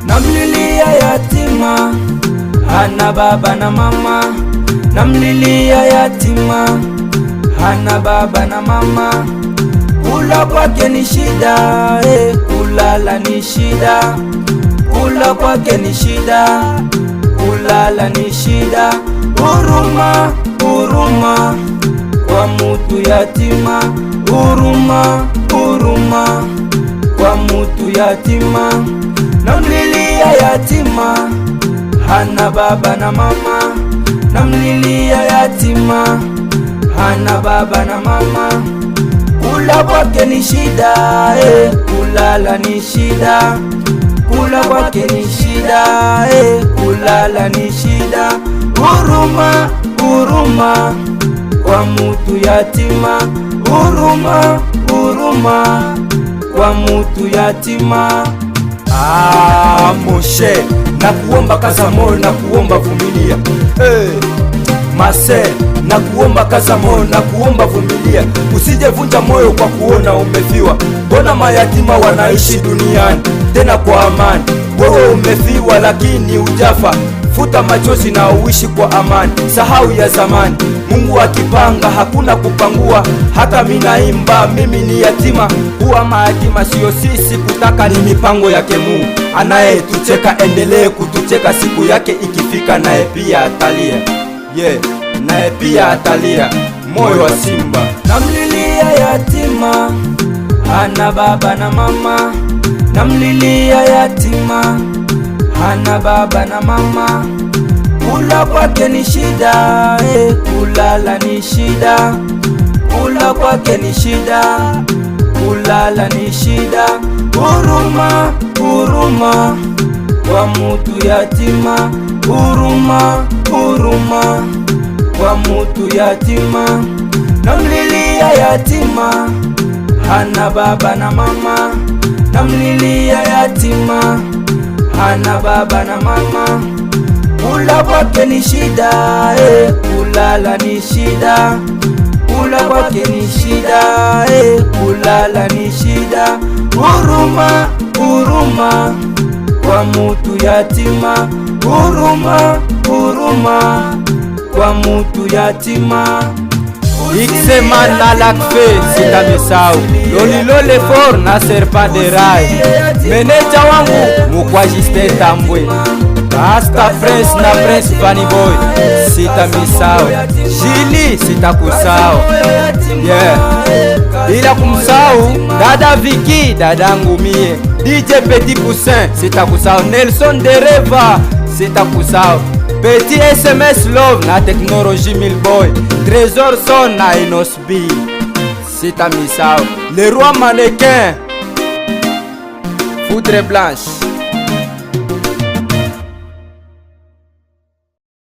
Namlilia yatima, hana baba na mama. Namlilia yatima, hana baba na mama. Kula kwake ni shida, kulala ni shida. Kula kwake ni shida, kulala ni shida. Huruma, huruma kwa mutu yatima. Huruma, huruma kwa mutu yatima. Namlilia yatima, hana baba na mama. Namlilia yatima, hana baba na mama. Kula kwake ni shida, kulala ni shida. Kula kwake ni shida, kulala ni shida. Huruma, huruma kwa mutu yatima. Huruma, huruma kwa mutu yatima. Moshe, nakuomba kaza moyo, nakuomba vumilia. Mase, nakuomba kaza moyo, nakuomba vumilia. Usije vunja moyo kwa kuona umefiwa. Mbona mayatima wanaishi duniani tena kwa amani? Wewe umefiwa lakini ujafa. Futa machozi na uishi kwa amani. Sahau ya zamani, Mungu akipanga hakuna kupangua. Hata minaimba mimi ni yatima. Kuwa mayatima sio sisi kutaka, ni mipango yake Mungu. Anayetucheka endelee kutucheka, siku yake ikifika naye pia atalia. Naye pia atalia, moyo wa simba. Namlilia yatima, hana baba na mama. Namlilia yatima, hana baba na mama. Kula kwake ni shida, kulala ni shida. Kula kwake ni shida, kulala ni shida. Huruma, huruma kwa mutu yatima. Huruma, huruma kwa mutu yatima. Namlilia yatima, hana baba na mama. Namlilia yatima, hana baba na mama. Kula kwake ni shida, kulala ni shida. Kula kwake ni shida, kulala ni shida. Huruma, huruma kwa mutu yatima. Huruma, huruma kwa mutu yatima. Ikseman na lakfe sita misau lolilole for na serpa de rai. Meneja wangu mukwajiste tambwe. Rasta Prince na Prince Vanny Boy sita misau. Jili sita kusau. Bila kumsau dada Vicky, dada ngumie. DJ Petit Poussin sita kusau. Nelson Dereva sita kusau. Petit SMS Love na Technologie Milboy. Trésor Son na Inosbi sita misau. Le Roi Mannequin, Foudre Blanche.